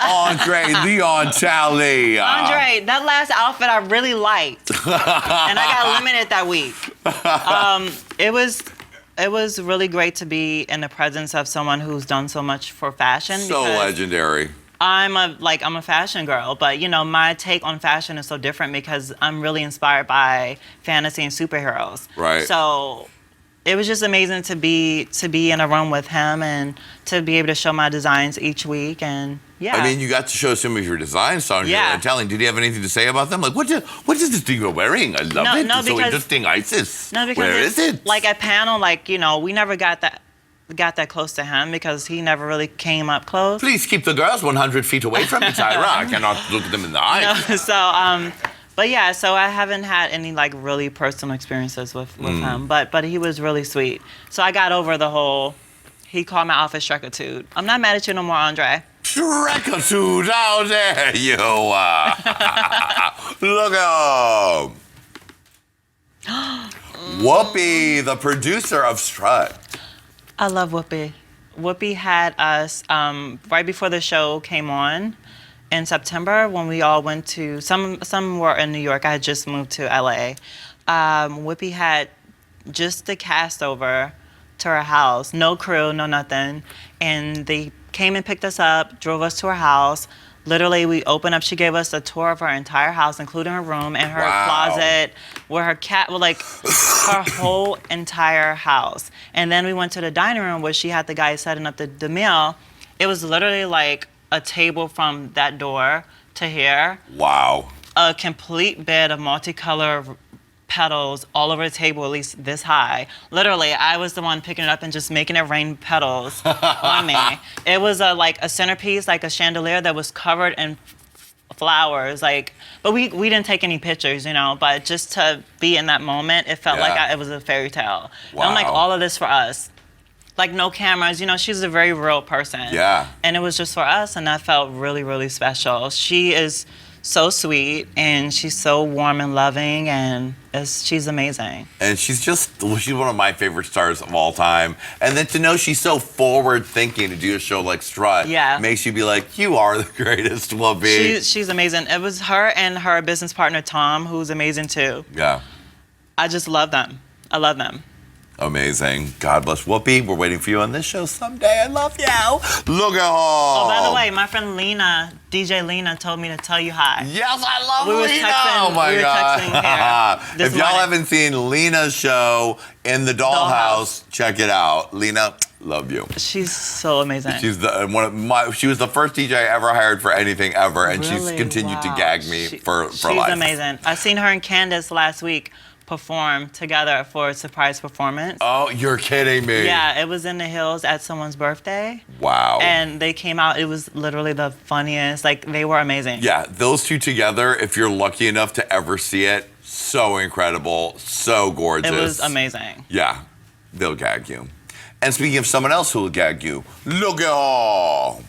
Andre Leon Talley. Andre, that last outfit I really liked, and I got eliminated that week. It was really great to be in the presence of someone who's done so much for fashion. So legendary. I'm a fashion girl, but you know, my take on fashion is so different because I'm really inspired by fantasy and superheroes. Right. So it was just amazing to be in a room with him and to be able to show my designs each week, and yeah. I mean, you got to show some of your designs on Yeah. and telling. Did he have anything to say about them? Like, what is this thing you're wearing? I love it. No, It's so because- interesting, Isis. No, because Where is it? Like at panel, like, you know, we never got that close to him because he never really came up close. Please keep the girls 100 feet away from me, Tyra. I cannot look them in the eyes. No, so but yeah, so I haven't had any like really personal experiences with him, but he was really sweet. So I got over the whole, he called my outfit Shrekitude. I'm not mad at you no more, Andre. Shrekitude, how dare you? Look at him. Whoopi, the producer of Strut. I love Whoopi. Whoopi had us right before the show came on in September when we all went to, some were in New York. I had just moved to LA. Whoopi had just the cast over to her house, no crew, no nothing. And they came and picked us up, drove us to her house. Literally, we opened up, she gave us a tour of her entire house, including her room and her closet, where her cat, well, like her whole entire house. And then we went to the dining room where she had the guy setting up the meal. It was literally like a table from that door to here. Wow. A complete bed of multicolor petals all over the table, at least this high. Literally, I was the one picking it up and just making it rain petals on me. It was like a centerpiece, like a chandelier that was covered in flowers. Like, but we didn't take any pictures, you know. But just to be in that moment, it felt like it was a fairy tale. Wow. And I'm like, all of this for us. Like no cameras, you know. She's a very real person. Yeah. And it was just for us, and that felt really, really special. She is so sweet, and she's so warm and loving, and she's amazing. And she's one of my favorite stars of all time. And then to know she's so forward thinking to do a show like Strut makes you be like, you are the greatest, Whoopi. She's amazing. It was her and her business partner, Tom, who's amazing too. Yeah. I just love them. I love them. Amazing. God bless Whoopi. We're waiting for you on this show someday. I love you. Look at her. Oh, by the way, my friend Lena, DJ Lena, told me to tell you hi. Yes, I love We were Lena. texting- oh my we were God. texting here If y'all morning. haven't seen Lena's show in the Dollhouse, check it out. Lena, love you. She's so amazing. She's she was the first DJ I ever hired for anything ever, and she's Really? continued to Wow. gag me for life. She's amazing. I seen her and Candace last week perform together for a surprise performance. Oh, you're kidding me. Yeah, it was in the hills at someone's birthday. Wow. And they came out, it was literally the funniest. Like, they were amazing. Yeah, those two together, if you're lucky enough to ever see it, so incredible, so gorgeous. It was amazing. Yeah, they'll gag you. And speaking of someone else who will gag you, look at all.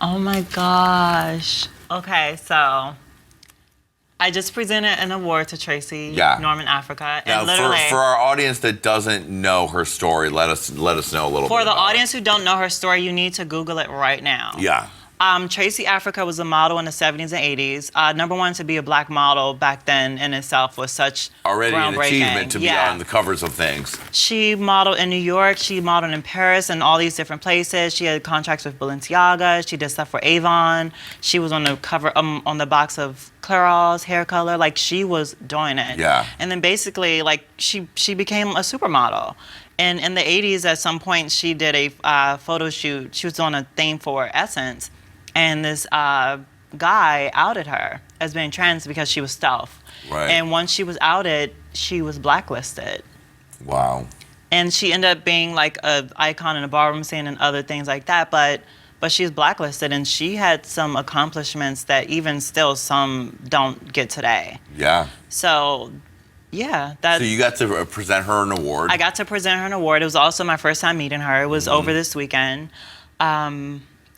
Oh my gosh. Okay, so I just presented an award to Tracy Norman Africa. Now, And literally, for our audience that doesn't know her story, let us know a little bit. for the about audience who don't know her story, you need to Google it right now. it. Yeah. Tracy Africa was a model in the 70s and 80s. Number one, to be a black model back then in itself was such Already an groundbreaking. achievement to be on the covers of things. She modeled in New York. She modeled in Paris and all these different places. She had contracts with Balenciaga. She did stuff for Avon. She was on the cover, on the box of Clairol's Hair Color. Like, she was doing it. Yeah. And then basically, like, she became a supermodel. And in the 80s, at some point, she did a photo shoot. She was on a theme for Essence. And this guy outed her as being trans because she was stealth. Right. And once she was outed, she was blacklisted. Wow. And she ended up being like an icon in the ballroom scene and other things like that. But she's blacklisted, and she had some accomplishments that even still some don't get today. Yeah. So, yeah. So you got to present her an award. I got to present her an award. It was also my first time meeting her. It was over this weekend.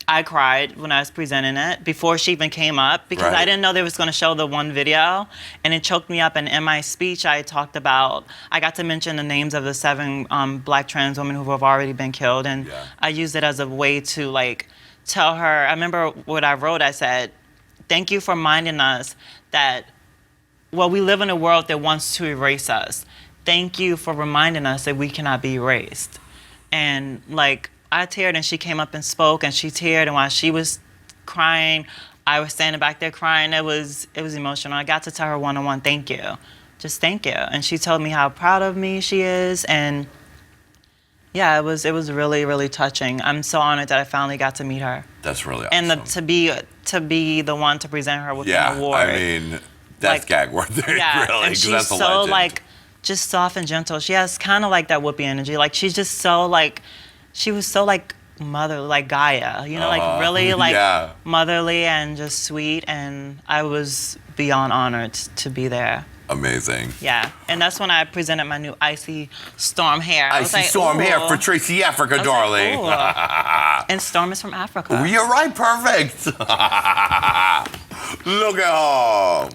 I cried when I was presenting it before she even came up because I didn't know they was going to show the one video, and it choked me up. And in my speech, I got to mention the names of the 7 Black trans women who have already been killed, and I used it as a way to like tell her. I remember what I wrote. I said, "Thank you for reminding us that, well, we live in a world that wants to erase us. Thank you for reminding us that we cannot be erased." And like, I teared, and she came up and spoke, and she teared, and while she was crying, I was standing back there crying. It was emotional. I got to tell her one-on-one, thank you. Just thank you. And she told me how proud of me she is, and yeah, it was really, really touching. I'm so honored that I finally got to meet her. That's really awesome. And to be the one to present her with an award. I mean, that's gag worthy, really, and she's so like, just soft and gentle. She has kind of like that Whoopi energy. Like, she's just so like, she was so like mother, like Gaia, you know, like really like motherly and just sweet. And I was beyond honored to be there. Amazing. Yeah, and that's when I presented my new Icy Storm hair. Icy Storm hair for Tracy Africa, darling. Like, and Storm is from Africa. You're right, perfect. Look at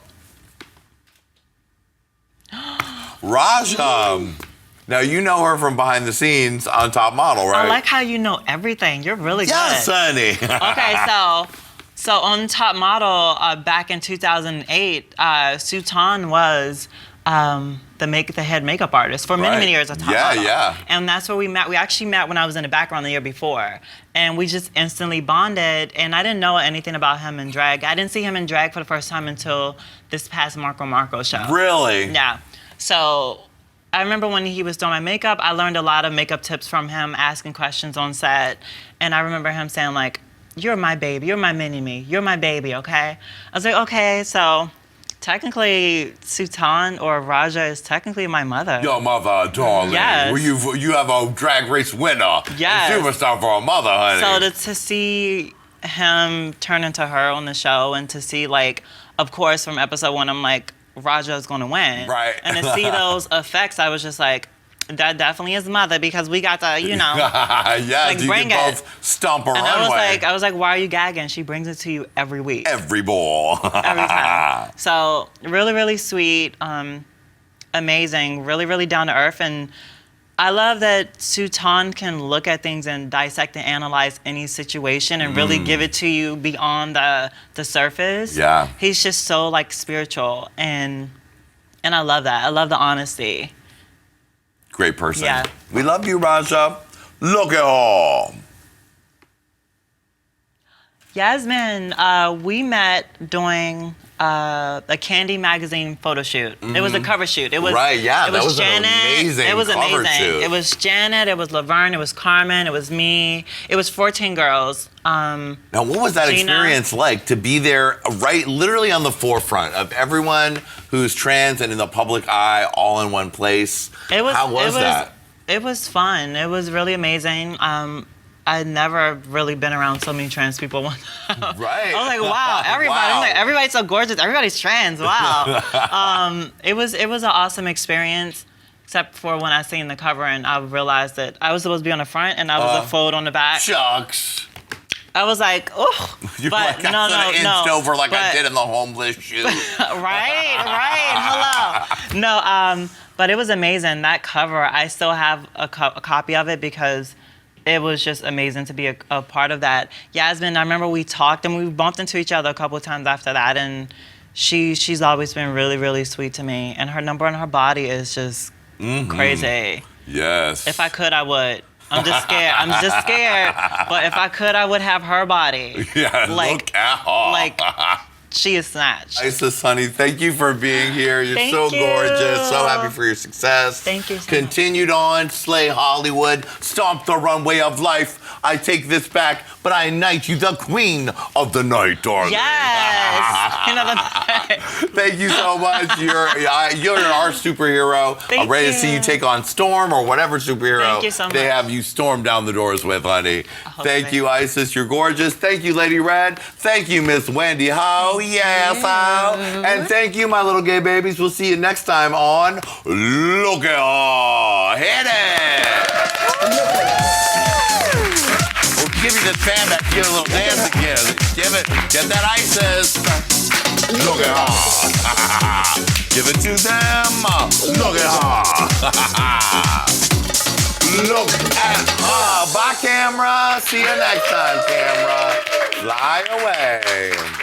her. Raja. Now, you know her from behind the scenes on Top Model, right? I like how you know everything. You're really good. Yes, honey. Okay, so on Top Model, back in 2008, Sutan was the head makeup artist for many years at Top Model. Yeah. And that's where we met. We actually met when I was in the background the year before. And we just instantly bonded. And I didn't know anything about him in drag. I didn't see him in drag for the first time until this past Marco show. Really? Yeah. So I remember when he was doing my makeup, I learned a lot of makeup tips from him, asking questions on set. And I remember him saying, like, "You're my baby, you're my mini-me, you're my baby, okay?" I was like, okay, so technically Sutan or Raja is technically my mother. Your mother, darling. Yes. Well, you have a drag race winner. Yes. A superstar for a mother, honey. So to see him turn into her on the show, and to see, like, of course, from episode 1, I'm like, Raja is going to win. Right. And to see those effects, I was just like, that definitely is mother, because we got to, you know, like, you bring can it. both stomp a and runway. I was like, why are you gagging? She brings it to you every week. Every ball. Every time. So really, really sweet, amazing, really, really down to earth. And I love that Sutan can look at things and dissect and analyze any situation and really give it to you beyond the surface. Yeah. He's just so like spiritual, and I love that. I love the honesty. Great person. Yeah. We love you, Raja. Look at all. Yasmin, we met doing a Candy magazine photo shoot. It was a cover shoot. It was that was Janet. An amazing It was cover amazing. shoot. It was Janet. It was Laverne. It was Carmen. It was me. It was 14 girls. Now, what was that Gina. experience like to be there, right, literally on the forefront of everyone who's trans and in the public eye, all in one place? How was that? It was fun. It was really amazing. I'd never really been around so many trans people one time. Right. I was like, wow, everybody. Wow. I'm like, everybody's so gorgeous. Everybody's trans. Wow. It was an awesome experience, except for when I seen the cover and I realized that I was supposed to be on the front and I was a fold on the back. Shucks. I was like, oh. You're but like, I inched over like I did in the homeless shoot. right. Hello. No, but it was amazing. That cover, I still have a copy of it because it was just amazing to be a part of that. Yasmin, I remember we talked and we bumped into each other a couple of times after that, and she's always been really, really sweet to me. And her number on her body is just crazy. Yes. If I could, I would. I'm just scared. But if I could, I would have her body. Yeah, look at her. Like, she is snatched. Isis, honey, thank you for being here. You're so gorgeous. So happy for your success. Thank you so Continued on, slay Hollywood, stomp the runway of life. I take this back, but I knight you the queen of the night, darling. Yes. Queen of the night. Thank you so much. You're our superhero. I'm ready to see you take on Storm or whatever superhero Thank you so much. they have you storm down the doors with, honey. Thank you, Isis. You're gorgeous. Thank you, Lady Red. Thank you, Miss Wendy Ho. Yes, Ho. And thank you, my little gay babies. We'll see you next time on Look at Her. Hit it. We'll give you the Miss Pam back. Give it a little dance again. Give it. Get that Isis. Look at her. Give it to them. Look at her. Look at her. Bye, camera. See you next time, camera. Fly away.